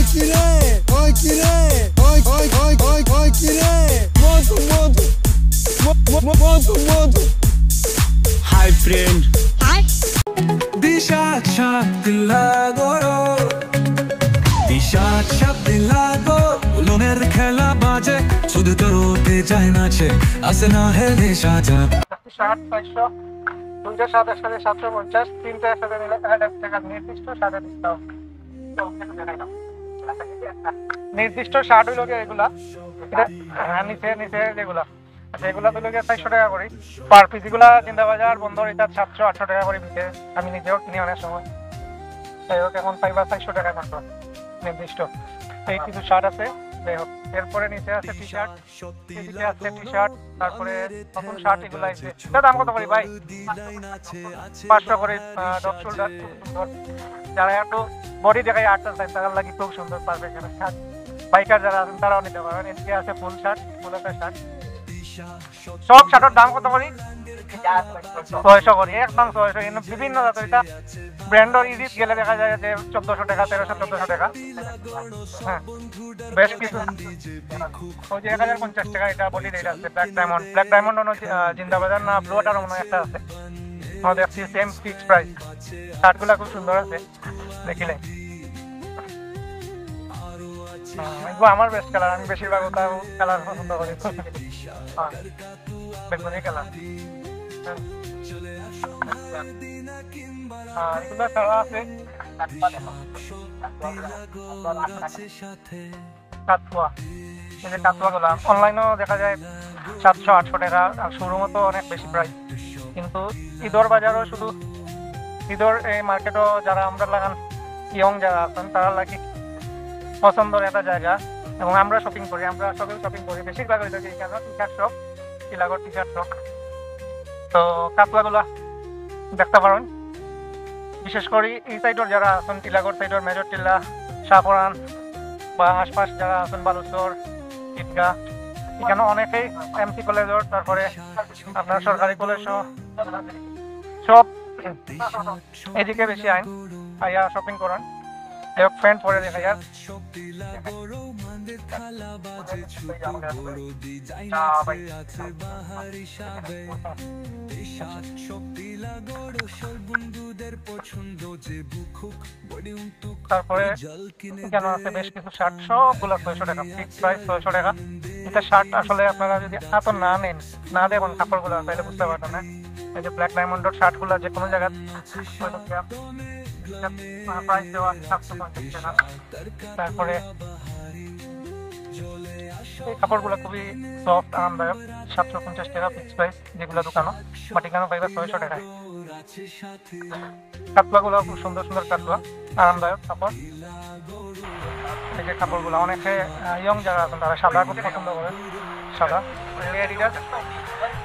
Hi friend. Hi. Disha Chapilagoro. Disha Chapilago. Uloner khela baje. Sud tarote jay nache. Asna hai desha jab. 60-500 দুইটার সাথে সাথে 750 তিনটা একসাথে নিলে 1000 টাকা নির্দিষ্ট সাথে ডিসকাউন্ট নির্দিষ্ট শার্ট হইল এগুলা নিচে নিচে যেগুলা আচ্ছা এগুলা তো লোকে 400 টাকা করে পার পিস এগুলা জিন্দাবাজার বন্দর এটা 700-800 টাকা করে বিকে আমি নিজেও কিনে অনেক সময় তাই হোক এখন 400 টাকা মাত্র নির্দিষ্ট এই কিছু শার্ট আছে এরপরে নিচে আছে টি শার্ট এদিকে আছে টি শার্ট তারপরে নতুন শার্ট এগুলো আছে এটা দাম কত করে ভাই 500 করে ডপ শোল্ডার যারা একটু বডি দেখায় আটটা সাইজ তার লাগি খুব সুন্দর পারফেক্ট একটা শার্ট বাইকার যারা আছেন তারাও নিতে পারবেন এদিকে আছে ফুল শার্ট ফুল একটা শার্ট সব শার্টের দাম কত করে 600 করে একদম 600 বিভিন্ন জাতের এটা ব্র্যান্ডর ইজিট গেলে দেখা যায় যে 1400 টাকা 1300-1400 টাকা হ্যাঁ বেশ কিছু ওই যে 1050 টাকা এটা বডি রেট আছে ব্ল্যাক ডায়মন্ড জিন্দাবাজার না ব্লু ওয়াটার মনে একটা আছে আমাদের দেখছি সেম ফিক্স প্রাইস শার্টগুলো খুব সুন্দর আছে দেখিলে এগুলো আমার বেস্ট কালার আমি বেশিরভাগ ওটা কালার পছন্দ করি বেগুনি কালার এগুলো ছাড়া আছে কাতুয়া এই কাতুয়াগুলো অনলাইনেও দেখা যায় 700-800 টাকা আর শোরুমও তো অনেক বেশি প্রাইস কিন্তু ঈদর বাজারও শুধু ঈদর এই মার্কেটও যারা আমরা লাগান ইয়ং যারা আছেন তারা লাগি পছন্দের একটা জায়গা এবং আমরা শপিং করি আমরা সবাই শপিং করি বেশিরভাগ হয়ে থাকে এখানে টি shirt shop Tilagarh T shirt shop তো কাতলাগুলা দেখতে পারেন বিশেষ করে এই সাইডের যারা আছেন টিলাগড় সাইডের মেজর টিলা শাহপুরান বা আশপাশ যারা আছেন বালুচর ঈদগাহ এখানে অনেকেই এমসি কলেজের তারপরে আপনার সরকারি কলেজ সব এদিকে বেশি আইন আইয়া শপিং করেন এক ফ্রেন্ড পরে দেখা যাক তারপরে কেন আছে বেশ কিছু শার্ট সবগুলো 600 টাকা ফিক্স প্রাইস 600 টাকা এটা শার্ট আসলে আপনারা যদি এত না নেন না দেখুন কাপড়গুলো তাহলে বুঝতে পারবেন না এই যে ব্ল্যাক ডায়মন্ডের শার্টগুলো যে কোনো জায়গায় প্রাইস দেওয়া 750 টাকা তারপরে এই কাপড়গুলো খুবই সফট আরামদায়ক 750 টাকা ফিক্স প্রাইস যেগুলো দোকানো বাট এখানে পাইবা 600 টাকায় কাতলাগুলো খুব সুন্দর সুন্দর কাতলা আরামদায়ক কাপড় এই যে কাপড়গুলো অনেকে ইয়ং যারা আছেন তারা সাদা খুব পছন্দ করে সাদা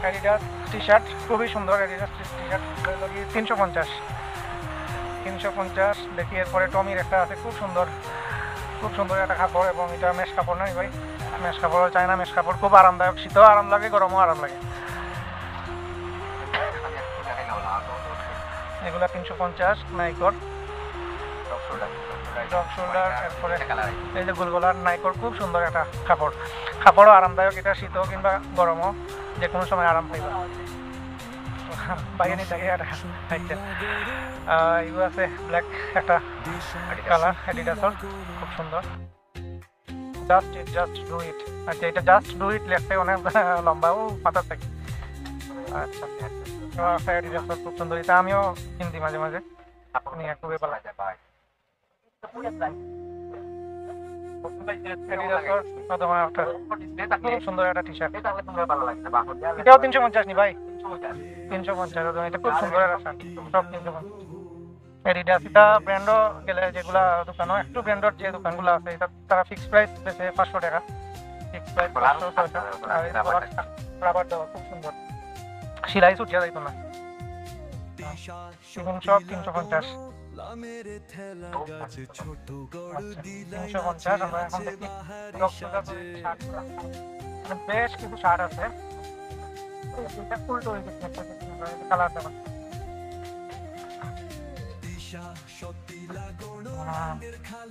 অ্যাডিডাস টি শার্ট খুবই সুন্দর অ্যাডিডাস টি শার্ট 350 দেখি এরপরে টমির একটা আছে খুব সুন্দর একটা কাপড় এবং এটা মেশ কাপড় না ভাই মেশ কাপড় চায়না মেশ কাপড় খুব আরামদায়ক শীতও আরাম লাগে গরমও আরাম লাগে এগুলা 350 নাইকর ডগ শোল্ডার এরপরে এই যে গোলগলার নাইকর খুব সুন্দর একটা কাপড়ও আরামদায়ক এটা শীতও কিংবা গরমও যে কোনো সময় আরাম পাইবা বাইরে থাকে এগুলো আছে ব্ল্যাক একটা কালার অ্যাডিডাসের খুব সুন্দর জাস্ট ডু ইট আচ্ছা এটা জাস্ট ডু ইট লেখতে অনেক লম্বা ও পাতা থাকে আচ্ছা অ্যাডিডাসের খুব সুন্দর এটা আমিও কিনতি মাঝে মাঝে আপনি খুবই ভালো লাগে ভাই সুন্দর একটা টি শার্ট এটাও 350 নি ভাই 350 এটা খুব সুন্দর একটা শার্ট সব 350 এডিডাস এটা ব্র্যান্ডও গেলে যেগুলা দোকানও একটু ব্র্যান্ডের যে দোকানগুলো আছে এটা তারা ফিক্স প্রাইস দিয়েছে 500 টাকা ফিক্স প্রাইস 500 আর এটা রাবার দাও খুব সুন্দর সেলাই সুটিয়া যাইতো না এখন সব 350 আমরা এখন দেখি বেশ কিছু শার্ট আছে কালার দেওয়া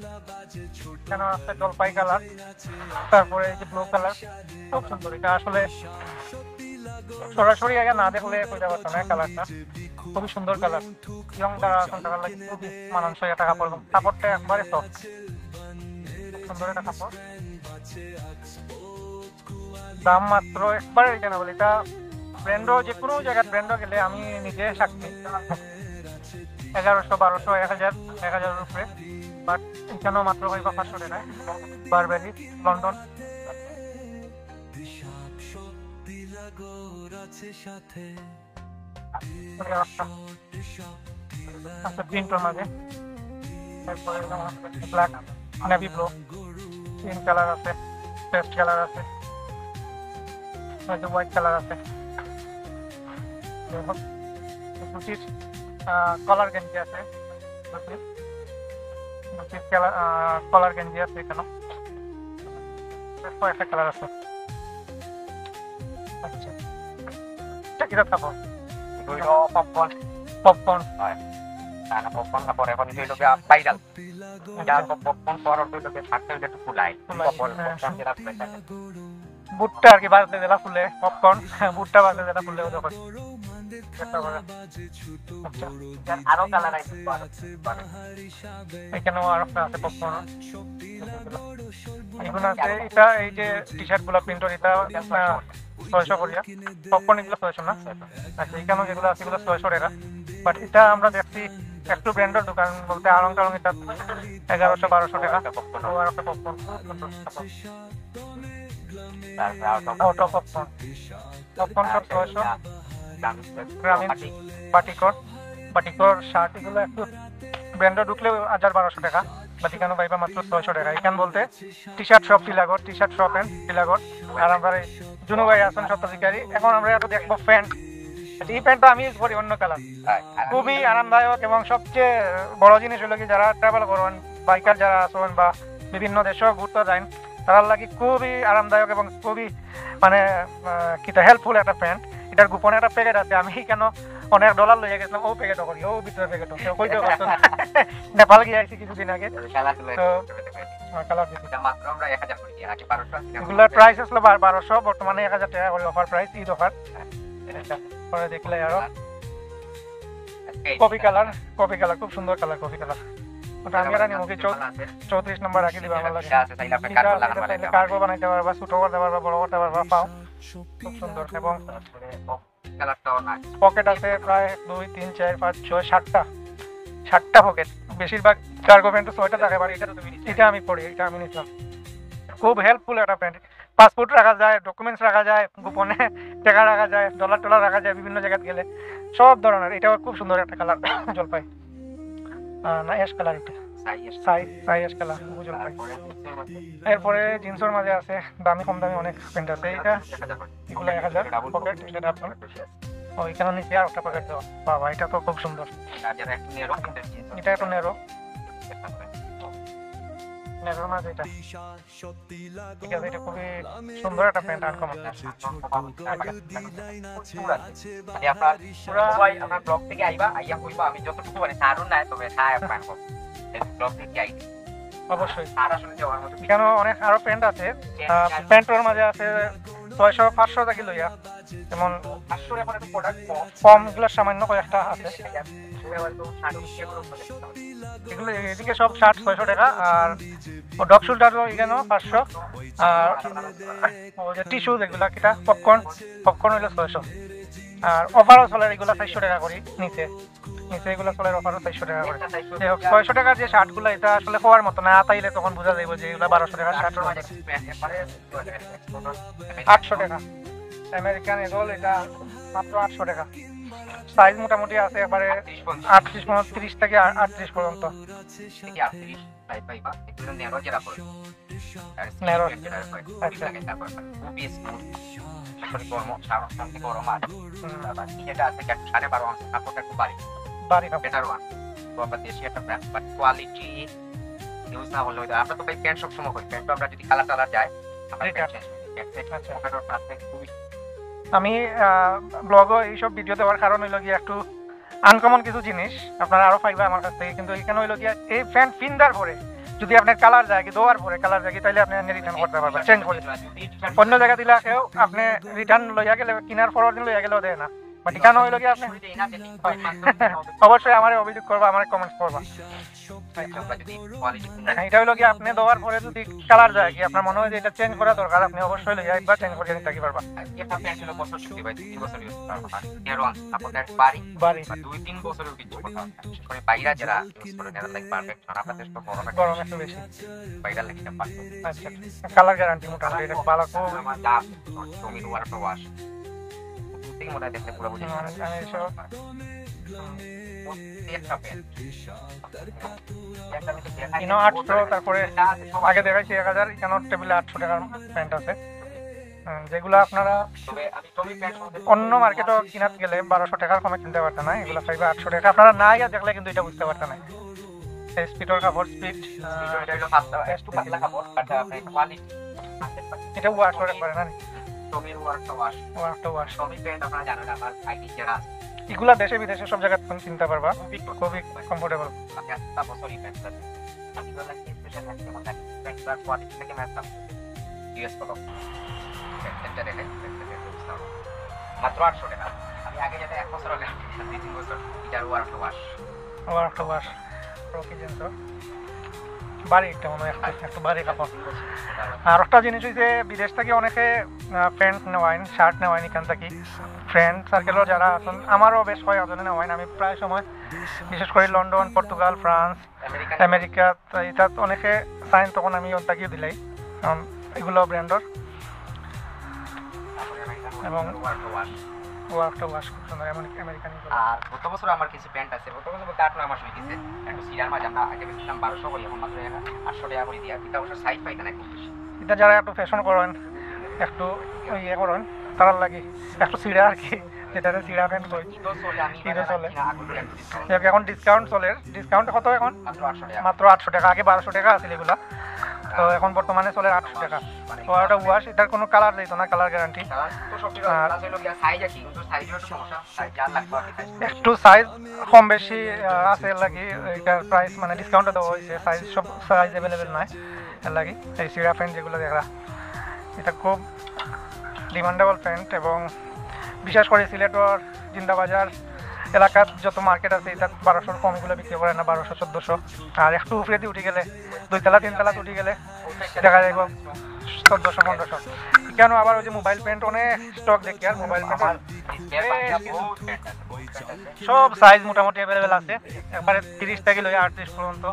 এখানে আছে জলপাই কালার, তারপরে এই যে ব্লু কালার, খুব সুন্দর। এটা আসলে সরাসরি আগে না দেখলে বুঝতে পারতো না কালারটা, খুবই সুন্দর কালার। ইয়ং যারা এখন তারা লাগে খুবই মানানসই একটা কাপড়, কাপড়টা একবারে সফট, সুন্দর একটা কাপড়। দাম মাত্র একবারে রিজনেবল। এটা ব্র্যান্ডও যে কোনো জায়গায় ব্র্যান্ডও গেলে আমি নিজে সাক্ষী 1100, 1200, 1000, 1000 উপরে, বাট এখানেও মাত্র 500 টাকায়। Burberry London. আচ্ছা প্রিন্টের মাঝে, তারপরে black, navy blue, green colour আছে, পেস্ট কালার আছে, হোয়াইট কালার আছে। দুটির কলার গেঞ্জি আছে, দুটির কলার গেঞ্জি আছে এখানে, একটা কালার আছে। আচ্ছা এটা কিরকম থাকো? পপকর্ন পপকর্ন হয় না, পপকর্ন না পরে এখন হইলো গিয়া ভাইরাল। যার পপকর্ন পরর হইলো গিয়া থাকতে হইলো একটু ফুলাই পপকর্ন যেটা ফুলাই থাকে। বুটটা আর কি বাজতে দিলা ফুলে, পপকর্ন বুটটা বাজতে দিলা ফুলে ওদের আরো কালার আছে, এখানেও আর একটা আছে পপকর্ন। এগুলো আছে, এটা এই যে টি শার্ট গুলা প্রিন্টার, এটা 600 করিয়া। পপকর্ন এগুলো 600 না? আচ্ছা এখানেও যেগুলো আছে এগুলো 600 টাকা। বাট এটা আমরা দেখছি একটু ব্র্যান্ডের দোকান বলতে আলং টালং, এটা 1100, 1200 টাকা। ও আর একটা popcorn, out of popcorn, popcorn সব 600। গ্রামীণ বাটিকর, বাটিকর শার্ট, এগুলো একটু ব্র্যান্ডে ঢুকলে 1000-1200 টাকা, বাট এখানে পাইবা মাত্র 600 টাকা। এখানে বলতে T shirt shop Tilagarh, T shirt shop and Tilagarh. আর আমরা জুনু ভাই আছেন সপ্তাধিকারী। এখন আমরা একটু দেখবো প্যান্ট। এই প্যান্টটা আমি ইউজ করি অন্য কালার, খুবই আরামদায়ক। এবং সবচেয়ে বড় জিনিস হলো কি, যারা ট্রাভেল করেন, বাইকার যারা আছেন বা বিভিন্ন দেশেও ঘুরতে যান, তার লাগি খুবই আরামদায়ক এবং খুবই মানে কিটা হেল্পফুল একটা প্যান্ট। এটার গোপনে একটা প্যাকেট আছে, আমি কেন অনেক ডলার লইয়া গেছিলাম ও প্যাকেটও করি, ও ভিতরে প্যাকেটও কেউ কইতে পারতো না। নেপাল গিয়ে আইছি কিছুদিন আগে, তো কালার দিচ্ছি। এগুলোর প্রাইস আসলো 1200, বর্তমানে 1000 টাকা করে অফার প্রাইস, ঈদ অফার। পরে দেখলে আরো কফি কালার, কফি কালার খুব সুন্দর কালার, কফি কালার। ওটা আমি আর নিমুখে 34 নম্বর রাখি দিবা আমার লাগে। কার্গো বানাইতে পারবা, ছোট করতে পারবা, বড় করতে পারবা, পাও খুব সুন্দর। এবং পকেট আছে প্রায় 2, 3, 4, 5, 6, 7টা পকেট। বেশিরভাগ কার্গো প্যান্টে 6টা থাকে, বাট এটা আমি পড়ি, এটা আমি নিলাম। খুব হেল্পফুল একটা প্যান্ট। পাসপোর্ট রাখা যায়, ডকুমেন্টস রাখা যায়, গোপনে টাকা রাখা যায়, ডলার টলার রাখা যায় বিভিন্ন জায়গায় গেলে, সব ধরনের। এটাও খুব সুন্দর একটা কালার, জলপাই না অ্যাশ কালার, এটা সাই অ্যাশ কালার জলপাই। এরপরে জিন্সের মাঝে আছে দামি কম দামি অনেক প্যান্ট আছে। এটা এগুলো 1000 পকেট, এটা আপনার ওইখানে নিচে আর একটা পকেট দেওয়া। বাবা এটা তো খুব সুন্দর, এটা একটু নেরো, নেরোর মাঝে এটা ঠিক আছে। এটা খুবই সুন্দর একটা প্যান্ট, আনকমন। আপনার ব্লগ থেকে আইবা, আইয়া কইবা আমি যতটুকু পারি সারুন নাই, তবে ছায়া প্যান্ট করব ব্লগ থেকে আই অবশ্যই। আর আসলে যাওয়ার মতো এখানে অনেক আরো প্যান্ট আছে। প্যান্টের মাঝে আছে 600, 500 টাকা লইয়া, যেমন 500 এখন একটু প্রোডাক্ট কম, এগুলো সামান্য কয়েকটা আছে। এগুলো এদিকে সব 60-600 টাকা। আর ডগ শুলটারও এখানেও 500। আর টিস্যু যেগুলা কিটা পপকর্ন হইলো 600। আর অফারও চলে এগুলো 400 টাকা করে, নিচে এগুলো চলে অফারও 400 টাকা করে। 600 টাকার যে শার্টগুলো, এটা আসলে হওয়ার মতো না, তাইলে তখন বোঝা যাইব যে এগুলো 1200 টাকার শার্ট। 800 টাকা আমেরিকান এগোল, এটা মাত্র 800 টাকা। সাইজ মোটামুটি আছে এবারে 38 থেকে 38 পর্যন্ত। আমি ব্লগও এইসব ভিডিও দেওয়ার কারণ হইল গিয়ে একটু আনকমন কিছু জিনিস আপনারা আরো পাইবা আমার কাছ থেকে। কিন্তু এখানে হইল গিয়া এই প্যান্ট পিন্দার পরে যদি আপনার কালার যায় কি দেওয়ার পরে কালার যায় কি তাহলে আপনি রিটার্ন করতে পারবেন, চেঞ্জ করে। অন্য জায়গা দিলে কেউ আপনি রিটার্ন লইয়া গেলে কিনার পরের দিন লইয়া গেলেও দেয় না, বা ঠিকানা হইল কি আপনি অবশ্যই আমার অভিযোগ করবা, আমার কমেন্টস করবা। এটা হইলো কি আপনি দেওয়ার পরে যদি কালার যায় কি আপনার মনে হয় যে এটা চেঞ্জ করা দরকার, আপনি অবশ্যই লইয়া একবার চেঞ্জ করে নিতে পারবা। বাড়ি গরম একটু বেশি, আচ্ছা কালার গ্যারান্টি মোটামুটি এটা ভালো খুব। আমি এসব ইনো 800, তারপরে আগে দেখাইছি 1000, এখানে টেবিলে 800 টাকার প্যান্ট আছে, যেগুলো আপনারা অন্য মার্কেটও কিনাত গেলে 1200 টাকার কমে কিনতে পারতেন না, এগুলো পাইবে 800 টাকা। আপনারা না ইয়া দেখলে কিন্তু এটা বুঝতে পারতেন না। স্পিডর কাপড়, স্পিড এটা ওয়াশ করে পারে না, এগুলা দেশে বিদেশে সব জায়গায় কিনতে পারবা, খুবই কমফোর্টেবল। মাত্র 800 টাকা। আমি আগে যেটা 1 বছর আগে 2-3 বছর এটার ওয়াশ বাড়ি একটা মনে হয় একটু বাড়ি কাপড়। আর একটা জিনিস হচ্ছে বিদেশ থেকে অনেকে প্যান্ট নেওয়াইন, শার্ট নেওয়াইন এখান থেকে, ফ্রেন্ড সার্কেলও যারা আছেন, আমারও বেশ কয়েকজনে নেওয়াইন। আমি প্রায় সময় বিশেষ করে লন্ডন, পর্তুগাল, ফ্রান্স, আমেরিকা এটা অনেকে সাইন, তখন আমি ওটাকেও দিলাই, কারণ এগুলো ব্র্যান্ডর এবং ওয়ার্কটা ওয়াশ খুব সুন্দর আমেরিকান। আর গত বছর আমার কিছু প্যান্ট আছে, গত বছর বলতে 8-9 মাস হয়ে গেছে, একটু সিরার মাঝে আমরা আগে বেশিলাম 1200 করে, এখন মাত্র 800 টাকা করে দিয়া। এটা অবশ্য সাইজ পাইতে না খুব বেশি। এটা যারা একটু ফ্যাশন করেন, একটু ইয়ে করেন, তার লাগে একটু সিড়া আর কি, যেটাতে সিড়া প্যান্ট করি এটা চলে। এখন ডিসকাউন্ট চলে, ডিসকাউন্ট কত এখন? মাত্র 800 টাকা। আগে 1200 টাকা আছিল এগুলা, তো এখন বর্তমানে চলে 800 টাকা। তো একটা ওয়াশ, এটার কোনো কালার দিত না, কালার গ্যারান্টি। একটু সাইজ কম বেশি আছে লাগি, এটার প্রাইস মানে ডিসকাউন্টে দেওয়া হয়েছে, সাইজ সব সাইজ অ্যাভেলেবেল নয় এর লাগি। এই সিরা প্যান্ট যেগুলো দেখা, এটা খুব ডিমান্ডেবল প্যান্ট, এবং বিশেষ করে সিলেটর জিন্দাবাজার এলাকার যত মার্কেট আছে এটা 1200 কম এগুলো বিক্রি করে না, 1200-1400। আর একটু উপরে দিয়ে উঠে গেলে 2 তলা 3 তলা উঠে গেলে দেখা যাইব 1400-1500। কেন আবার ওই যে মোবাইল প্যান্ট অনেক স্টক দেখি, আর মোবাইল প্যান্ট সব সাইজ মোটামুটি অ্যাভেলেবেল আছে, একবারে 30 থেকে লই 38 পর্যন্ত।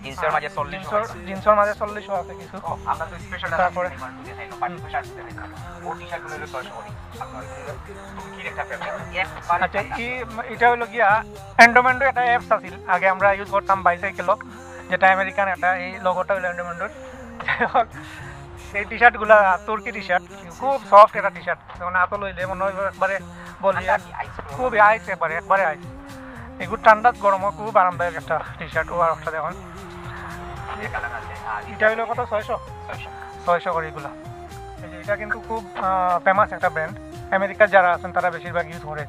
জিন্সের মাঝে 40, জিন্সের মাঝে 40 আছে কিছু। আমরা তো স্পেশাল তারপরে আচ্ছা, এটা হলো গিয়া এন্ডোমেন্ডো, একটা অ্যাপস আছিল আগে আমরা ইউজ করতাম বাইসাইকেল, যেটা আমেরিকান, একটা এই লোগোটা হলো এন্ডোমেন্ডোর। এই টি শার্টগুলা তুর্কি টি শার্ট, খুব সফট একটা টি শার্ট, যখন হাত লইলে মনে হয় একবারে বলি খুবই আইস, একবারে আইস। এগুলো ঠান্ডা গরমও খুব আরামদায়ক একটা টি শার্ট। ও আর একটা দেখুন, এটা হইলো কত? 600 করে এগুলো। এটা কিন্তু খুব ফেমাস একটা ব্র্যান্ড, আমেরিকার যারা আছেন তারা বেশিরভাগ ইউজ করে।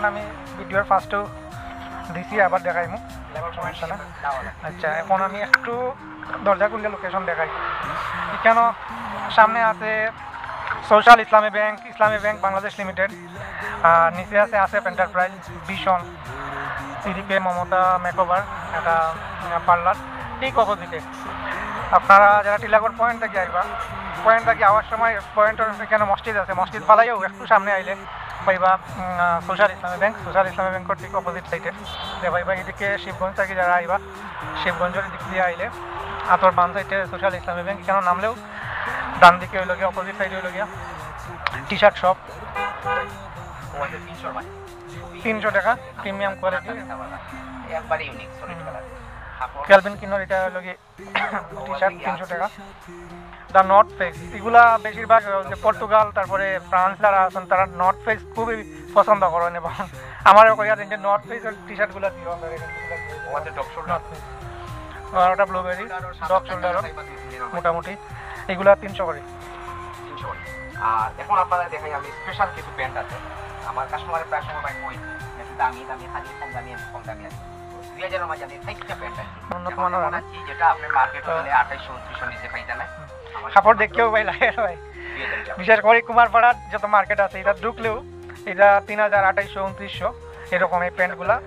আমি ভিডিওর ফার্স্টেও দিছি, আবার দেখাইমু, সমস্যা না। আচ্ছা, এখন আমি একটু দরজা খুললে লোকেশন দেখাই। এখানে সামনে আছে সোশ্যাল ইসলামী ব্যাংক বাংলাদেশ লিমিটেড, নিচে আছে আসেফ এন্টারপ্রাইজ, ভীষণ, সিডিপে মমতা মেকওভার, একটা পার্লার, ঠিক অপোজিটে। আপনারা যারা টিলাগড় পয়েন্ট থেকে আইবা, পয়েন্ট থেকে আওয়ার সময় পয়েন্টের এখানে মসজিদ আছে, মসজিদ পালাইও একটু সামনে আইলে পাইবা সোশ্যাল ইসলামী ব্যাংকের ঠিক অপোজিট সাইডে পাইবা। এদিকে শিবগঞ্জ থেকে যারা আইবা, শিবগঞ্জের দিক দিয়ে আইলে আতর বান সাইডে সোশ্যাল ইসলামী ব্যাংক, কেন নামলেও ডান দিকে হইল গিয়া, অপোজিট সাইডে হইল গিয়া টি শার্ট শপ, 300 টাকা, প্রিমিয়াম কোয়ালিটি, একবারে ইউনিক সলিড কালার। ক্যালভিন কিনোর এটা হলো কি টি শার্ট 300 টাকা। দ্য নর্থ ফেস, এগুলা বেশিরভাগ পর্তুগাল, তারপরে ফ্রান্স যারা আছেন তারা নর্থ ফেস খুবই পছন্দ করেন, এবং আমারও করি আর নর্থ ফেসের টি শার্টগুলো দিও। আর ওটা ব্লুবেরি ডগ শোল্ডারও মোটামুটি এগুলা 300 করে। 300 করে। আর এখন আপনারা দেখাই আমি স্পেশাল কিছু প্যান্ট আছে আমার কাস্টমারের প্রায় সময় ভাই কই একটু দামি খালি কম দামি আছে 2000 এর মাঝে আমি 60টা প্যান্ট আছে উন্নত মানের আছে যেটা আপনি মার্কেটে হলে 2800 2900 নিচে পাইতে না কাপড় দেখেও ভাই লাগে ভাই। বিশেষ করে কুমারপাড়ার যত মার্কেট আছে এটা ঢুকলেও এটা 3000 2800 2900 এরকম এই প্যান্টগুলা।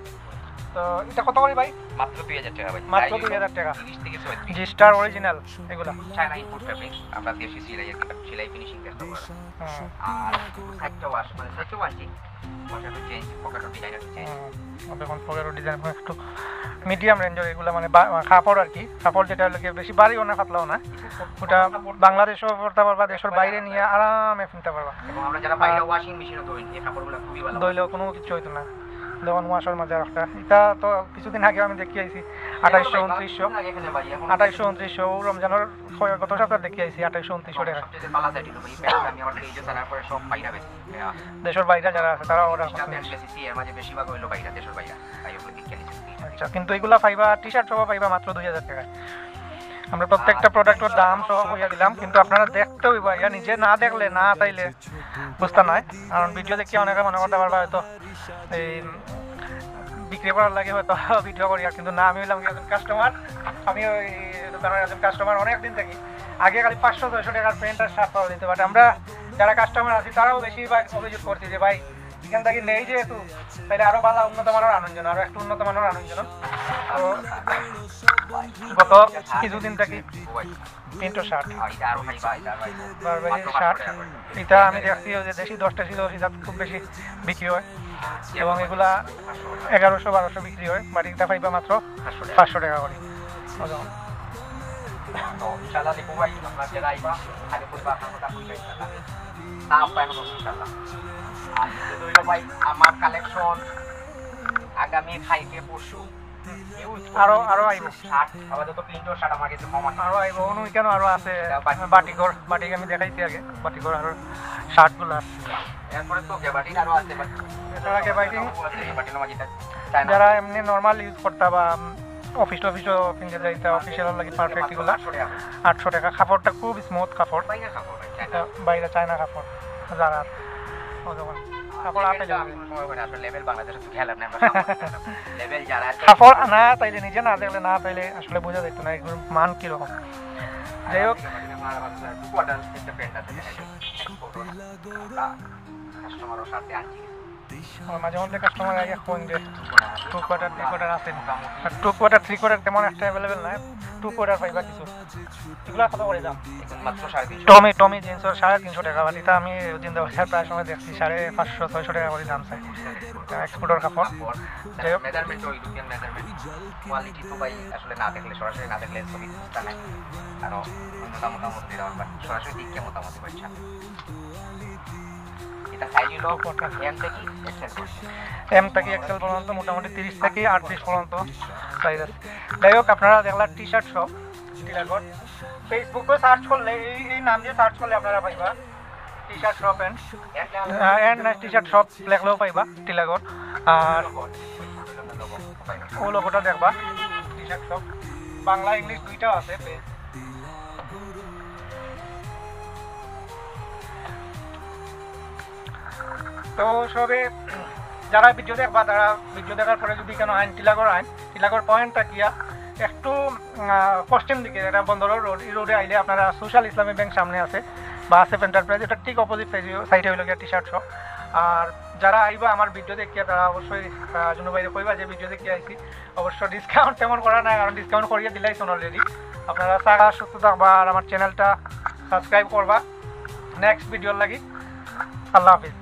তো এটা কত করে ভাই? মাত্র 2000 টাকা ভাই, মাত্র 2000 টাকা। 30 থেকে 34 জি স্টার অরিজিনাল এগুলা চায়না ইম্পোর্ট ফেব্রিক আমরা দেশি সেলাই ফিনিশিং চেষ্টা করি। আর সাইডটা ওয়াশ মানে সাইডটা washing washer change pocket designer change দেখুন পকেট ডিজাইন একটু মিডিয়াম রেঞ্জের এগুলা মানে কাপড় আর কি, কাপড় যেটা হলো বেশি ভারীও না পাতলাও না, ওটা বাংলাদেশেও পড়তে পারবা, দেশের বাইরে নিয়ে আরামে কিনতে পারবা। এবং আমরা যারা বাইরে ওয়াশিং মেশিনে ধরি এই কাপড়গুলো খুবই ভালো ধুইলেও কোনো কিছু হইতো না। যেমন ওয়াশার মাঝে একটা এটা তো কিছুদিন আগে আমি দেখি আইছি 2800 2900 2800 2900 রমজানের গত সপ্তাহে দেখি আইছি 2800 2900 টাকা। সবচেয়ে ভালো সাইড হলো ভাই প্যান্ট আমি আমার পেজে ছাড়ার পরে সব বাইরে বেশি দেশের বাইরে যারা আছে তারা অর্ডার এটা প্যান্ট বেশি এর মাঝে বেশিরভাগ হলো বাইরে দেশের বাইরে তাই ওগুলো দিকে নিচে। আচ্ছা, কিন্তু এগুলা পাইবা টি-শার্ট সহ পাইবা মাত্র 2000 টাকা। আমরা প্রত্যেকটা প্রোডাক্টের দাম সহ কইয়া দিলাম, কিন্তু আপনারা দেখতে হইবা, ইয়া নিজে না দেখলে না চাইলে বুঝতে নয়। কারণ ভিডিও দেখে অনেকে মনে করতে পারবা হয়তো এই বিক্রি করার লাগে হয়তো ভিডিও করি, কিন্তু না, আমি হইলাম একজন কাস্টমার, আমি ওই দোকানের একজন কাস্টমার অনেক দিন থেকে। আগে খালি 500-600 টাকার প্যান্ট আর শার্ট পাওয়া যেত, বাট আমরা যারা কাস্টমার আছি তারাও বেশিরভাগ অভিযোগ করছি যে ভাই এখান থেকে নেই যেহেতু তাহলে আরো ভালো উন্নত মানের আনন্দ জন্য, আরো একটু উন্নত মানের আনন্দ জন্য। তো গত কিছুদিন থেকে 300 শার্ট শার্ট এটা আমি দেখছি যে দেশি 10টা ছিল সেটা খুব বেশি বিক্রি হয়, এবং এগুলা 1100-1200 বিক্রি হয়, বাট এটা পাইবা মাত্র 500 টাকা করে। ইনশাআল্লাহ দেখো ভাই আপনারা যারা আইবা খালি করবা আপনারা কাপড় ইনশাআল্লাহ না পাইবো ইনশাআল্লাহ। আর যদি ভাই আমার কালেকশন আগামী কালকে পরশু আরো আইবো শার্ট আপাতত প্রিন্টর শার্ট আমার কাছে কম আছে, আরো আইবো অনু কেন আরো আছে বাটিঘর আমি দেখাইছি আগে বাটিঘর আরো শার্টগুলো আছে। এরপরে তো গেবাটিন আরো আছে বাট এছাড়া গেবাটিন গেবাটিন মাঝে যারা এমনি নরমাল ইউজ করতে বা অফিসও কিনতে যাইতে অফিসিয়াল লাগে পারফেক্ট এগুলো 800 টাকা। কাপড়টা খুব স্মুথ কাপড়, বাইরে চায়না কাপড়। যারা কাপড় আটে লেভেল বাংলাদেশে তো খেলাম না লেভেল যারা কাপড় না তাইলে নিজে না দেখলে না তাইলে আসলে বোঝা যেত না এগুলোর মান কিরকম। যাই হোক কাস্টমারের সাথে আনছি মাঝে মধ্যে কাস্টমার আগে ফোন দেয় 2 কোয়ার্টার 3 কোয়ার্টার আছে, আর 2 কোয়ার্টার 3 কোয়ার্টার তেমন একটা অ্যাভেলেবেল নাই, 2 কোয়ার্টার পাইবা কিছু। এগুলো কত করে দাম? মাত্র 350 টমি জিন্সের 350 টাকা, বাট এটা আমি জিন্দাবাজার প্রায় সময় দেখছি 550-600 টাকা করে দাম চাই। এটা এক্সপোর্টের কাপড়। যাই হোক মেজারমেন্ট ওই ইউরোপিয়ান মেজারমেন্ট কোয়ালিটি তো ভাই আসলে না দেখলে সরাসরি না দেখলে ছবি বুঝতে নাই, কারণ মোটামুটি দেওয়ার বাট সরাসরি দিকে মোটামুটি পয়সা এটা সাইজ হলো এম থেকে এক্সেল পর্যন্ত মোটামুটি 30 থেকে 38 পর্যন্ত সাইজ আছে। যাই হোক আপনারা দেখলাম টি-শার্ট শপ টিলাগড়, ফেসবুকে সার্চ করলে এই নাম দিয়ে সার্চ করলে আপনারা পাইবা T-shirt shop and T-shirt shop লেখলেও পাইবা টিলাগড়। আর ও লোগোটা দেখবা টি-শার্ট শপ, বাংলা ইংলিশ দুইটাও আছে পেজ। তো সবে যারা ভিডিও দেখবা তারা ভিডিও দেখার পরে যদি কেন টিলাগড় পয়েন্টটা কিয়া একটু পশ্চিম দিকে এটা বন্দর রোডে আইলে আপনারা সোশ্যাল ইসলামী ব্যাংক সামনে আছে বা আসেফ এন্টারপ্রাইজ, এটা ঠিক অপোজিট সাইডে হইল গিয়া টি-শার্ট শপ। আর যারা আইবা আমার ভিডিও দেখিয়া তারা অবশ্যই জন্য বাইরে কইবা যে ভিডিও দেখে আইছি, অবশ্য ডিসকাউন্ট তেমন করা নাই, কারণ ডিসকাউন্ট করিয়ে দিলাইছেন অলরেডি। আপনারা সারা সুস্থ থাকবা আর আমার চ্যানেলটা সাবস্ক্রাইব করবা নেক্সট ভিডিওর লাগি। আল্লাহ হাফিজ।